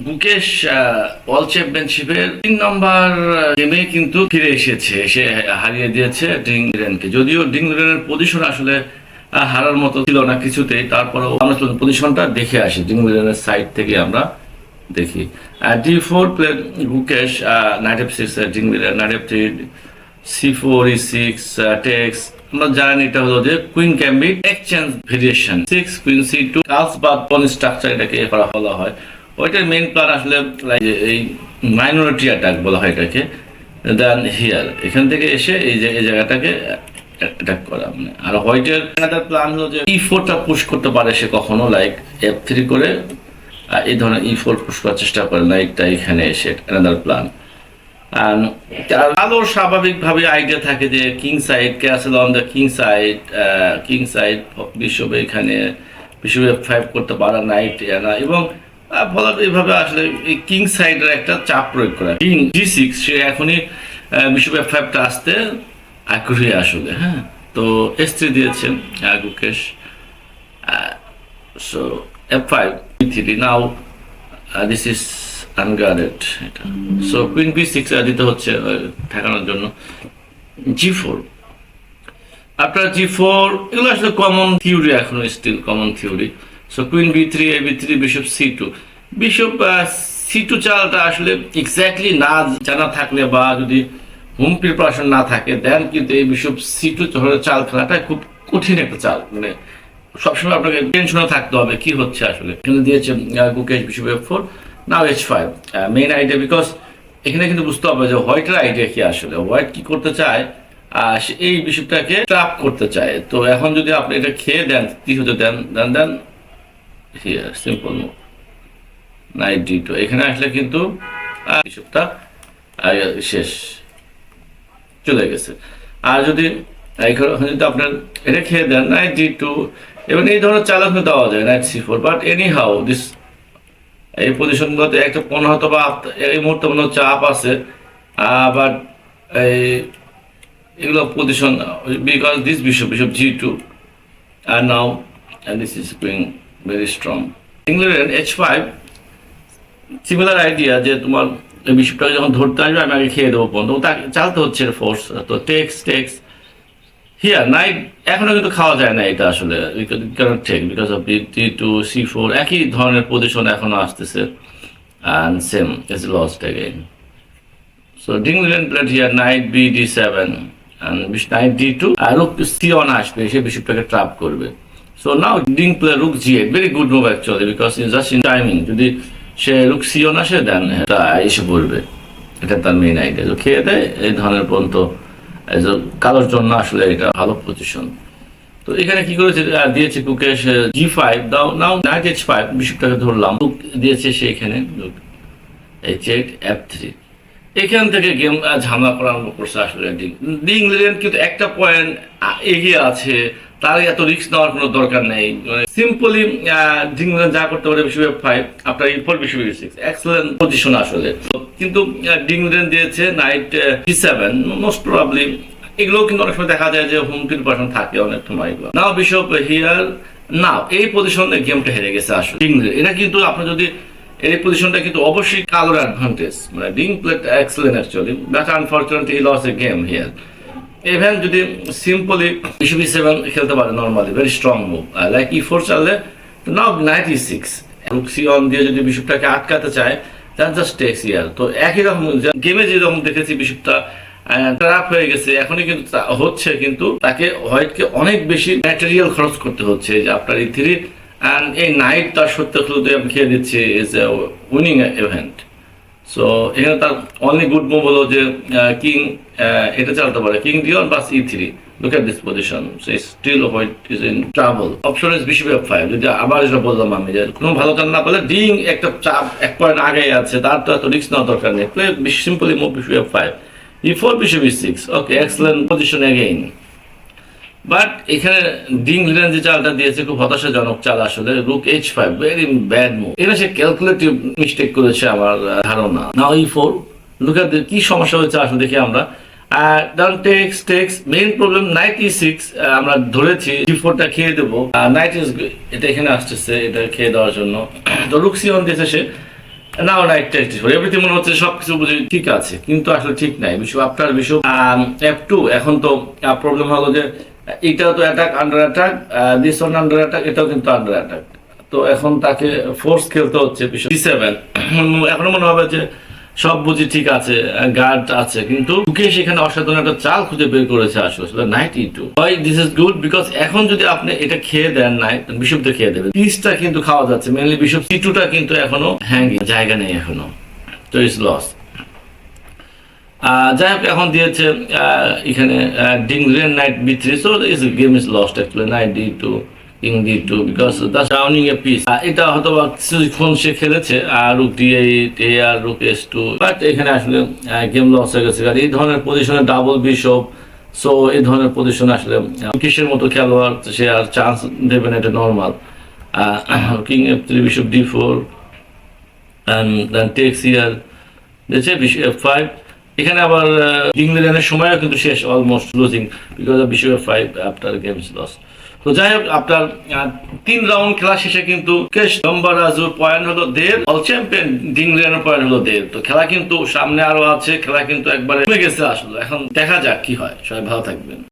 Gukesh world চ্যাম্পিয়নশিপের 3 নম্বর গেমে কিন্তু ফিরে এসেছে, সে হারিয়ে দিয়েছে ডিং লিরেনকে। যদিও ডিং লিরেনের পজিশন আসলে হারার মতো ছিল না কিছুতেই, তারপরেও আমরা পজিশনটা দেখে আসি ডিং লিরেনের সাইড থেকে আমরা দেখি। D4 play Gukesh, knight F6 Ding Liren, knight F3 C4 E6 takes. আমরা জানি এটা হলো যে queen gambit exchange variation 6 queen C2 কালস বা পন স্ট্রাকচার এটাকে করা বলা হয়। ওইটার মেইন প্ল্যান আসলে এই মাইনরিটি অ্যাটাক বলা হয় এটাকে। দেন হিয়ার এখান থেকে এসে এই জায়গাটাকে অ্যাটাক করা, মানে আর হোয়াইটের অ্যানাদার প্ল্যান হলো যে E4টা পুশ করতে পারে সে কখনো, লাইক F3 করে এই ধরনের E4 পুশ করার চেষ্টা করে, লাইকটা এখানে এসে অ্যানাদার প্ল্যান। আলোর স্বাভাবিকভাবে আইডিয়া থাকে যে king side castle on the king side bishop এখানে বিশপ F5 করতে পারা, নাইট না, এবং ফলত এইভাবে আসলে এই কিং সাইডের একটা চাপ প্রয়োগ করা। কিং G6 সে এখনই বিশপ F5টা আসতে আগ্রহী আসলে। হ্যাঁ, তো S3 দিয়েছেন Gukesh. So F5 B3 now this is unguarded. So queen B6 দিতে হচ্ছে ঠেকানোর জন্য। G4 আফটার G4 এগুলো আসলে কমন থিওরি, এখনো still common theory. So queen B3 A3 bishop C2। Bishop C2 চালটা আসলে এক্স্যাক্টলি না জানা থাকলে বা যদি হোম প্রিপারেশন না থাকে দেন কিন্তু এই বিশপ C2 ধরনের চাল খেলাটা খুব কঠিন একটা চাল, মানে সবসময় আপনাকে টেনশনে থাকতে হবে কি হচ্ছে আসলে। এখানে দিয়েছে Gukesh bishop F4, now H5 main idea, because এখানে কিন্তু বুঝতে হবে যে হোয়াইটের আইডিয়া কি আসলে। হোয়াইট কি করতে চায়, এই বিশপটাকে ট্র্যাপ করতে চায়। তো এখন যদি আপনি এটা খেয়ে দেন, কি হতে দেন here simple move knight D2। এখানে আসলে কিন্তু বিশপটা শেষ চলে গেছে। আর যদি আপনার এটা খেয়ে দেন নাইট D2, এবং এই ধরনের চালক দেওয়া যায় night C4। But any how this এই পজিশনগুলোতে একটা হয়তো বা এই মুহূর্তে মনে হচ্ছে চাপ আছে, বাট এগুলো position because this bishop G2 আর now this is going very strong. England H5 similar idea যে তোমার বিশপটাকে যখন ধরতে আসবে আমি আগে খেয়ে দেবো পর্যন্ত, তাকে চালতে হচ্ছে ফোর্স। তো টেক্স হিয়ার নাইট এখনো কিন্তু খাওয়া যায় না এটা আসলে, ঠিক বিকজ অফ D2 C4 একই ধরনের পজিশন এখনো আসতেছে, and same is lost again. So Ding Liren played here knight B D7 and knight D2 R rook C1 আসবে, সে বিশপটাকে ট্র্যাপ করবে। So now Ding play rook G8, very good move actually because it's just in timing। যদি সে rook C1 আসে দেন এটা এসে পড়বে, এটা তার main idea. তো খেয়ে দেয় এই ধরনের পর্যন্ত কালোর জন্য আসলে এটা ভালো পজিশন। তো এখানে কি করেছে, দিয়েছে গুকেশ G5 দাও, নাও নাইট H5 বিশপটাকে ধরলাম, দিয়েছে সে এখানে H8 F3। এখান থেকে গেম ঝামেলা করা আরম্ভ করছে আসলে ডিং লিরেন, কিন্তু একটা পয়েন্ট এগিয়ে আছে, তার এত রিস্ক নেওয়ার কোনো দরকার নেই। সিম্পলি ডিং লিরেন যা করতে পারে বিশপ F5 আপনার E4 bishop E6 excellent position আসলে। কিন্তু ডিং লিরেন দিয়েছে নাইট G7, মোস্ট প্রবাবলি এগুলো কিন্তু অনেক সময় দেখা যায় যে হোম প্রিপারেশন থাকে অনেক সময়। নাও বিশপ হিয়ার, নাও এই পজিশনে গেমটা হেরে গেছে আসলে ডিং লিরেন। এটা কিন্তু আপনার যদি এই পজিশনটা কিন্তু অবশ্যই কালোর অ্যাডভান্টেজ, মানে ding played excellent actually, but unfortunately he loss A game here. Even যদি সিম্পলি বিশপ E7 খেলতে পারে normally, very strong move, like E4 চাললে নাও নাইট E6 রুক C1 দিয়ে যদি বিশপটাকে আটকাতে চায় দেন জাস্ট টেক্স হিয়ার। তো একই রকম গেমে যেরকম দেখেছি বিশপটা ট্র্যাপ হয়ে গেছে, এখনই কিন্তু হচ্ছে, কিন্তু তাকে হোয়াইটকে অনেক বেশি ম্যাটেরিয়াল খরচ করতে হচ্ছে যে আপনার E3 অ্যান্ড এই নাইট তার সত্য খেলতে খেয়ে দিচ্ছে is a winning event. So এখানে তার অনলি গুড মুভ হলো যে কিং এটা চালাতে পারে, king D1 plus E3। Look at this position, so still white is in trouble. Option is bishop F5। যদি আবার যেটা বললাম আমি যে কোনো ভালো চাল না পেলে ডিং একটা চাপ এক পয়েন্ট আগে আছে, তার তো এত রিস্ক নেওয়ার দরকার নেই। Play simply move bishop F5 E4 bishop E6। Okay, excellent position again. But এখানে ডিং লিরেন যে চালটা দিয়েছে খুব হতাশাজনক চাল আসলে, রুক H5 ভেরি ব্যাড মুভ। এখানে সে ক্যালকুলেটিভ মিস্টেক করেছে আমার ধারণা। নাও E4 লুক এট কি সমস্যা হয়েছে আসলে দেখি আমরা। ডান টেক্স মেইন প্রবলেম নাইট E6 আমরা ধরেছি G4টা খেয়ে দেবো, নাইট ইজ এটা এখানে আসতেছে এটা খেয়ে দেওয়ার জন্য। তো রুক C1 দিয়েছে সে, নাও নাইট টেস্ট এভরিথিং মনে হচ্ছে সবকিছু বুঝি ঠিক আছে, কিন্তু আসলে ঠিক নাই। বিশপ আফটার বিশপ F2 এখন তো প্রবলেম হলো যে এটাও তো attack under attack, this one under attack, এটাও কিন্তু আন্ডার অ্যাটাক। তো এখন তাকে ফোর্স খেলতে হচ্ছে বিশপ D7। এখনো মনে হবে যে সব বুঝি ঠিক আছে, গার্ড আছে, কিন্তু ঢুকে সেখানে অসাধারণ একটা চাল খুঁজে বের করেছে আসলে নাইট E2। হয় দিস ইজ গুড বিকজ এখন যদি আপনি এটা খেয়ে দেন নাইট, বিশপ তো খেয়ে দেবে, পিসটা কিন্তু খাওয়া যাচ্ছে, মেনলি বিশপ C2টা কিন্তু এখনো হ্যাঙ্গিং, জায়গা নেই এখনো, তো ইটস লস। যাই হোক এখন দিয়েছে এখানে Ding Liren knight B3, so this game is lost actually, knight D2 king D2 because the downing a piece. এটা হয়তো কিছুক্ষণ সে খেলেছে রুক D8 আর রুক S2, বাট এখানে আসলে গেম লস হয়ে গেছে। আর এই ধরনের পজিশনে ডাবল বিশপ, সো এই ধরনের পজিশন আসলে কিসের মতো খেলোয়াড় সে আর চান্স দেবে না, এটা normal. King F3 bishop D4 and then takes here, দিয়েছে বিশপ F5। এখানে আবার ইংল্যান্ডের সময়ও কিন্তু শেষ, almost losing because of bishop F5 after games loss. তো যাই হোক আপনার 3 রাউন্ড খেলা শেষে কিন্তু কেশ গম্বারাজুর পয়েন্ট হলো 1.5, অল চ্যাম্পিয়ন ডিংল্যান্ডের পয়েন্ট হলো 1.5। তো খেলা কিন্তু সামনে আরো আছে, খেলা কিন্তু একবারে কমে গেছে আসলে। এখন দেখা যাক কি হয়। সবাই ভালো থাকবেন।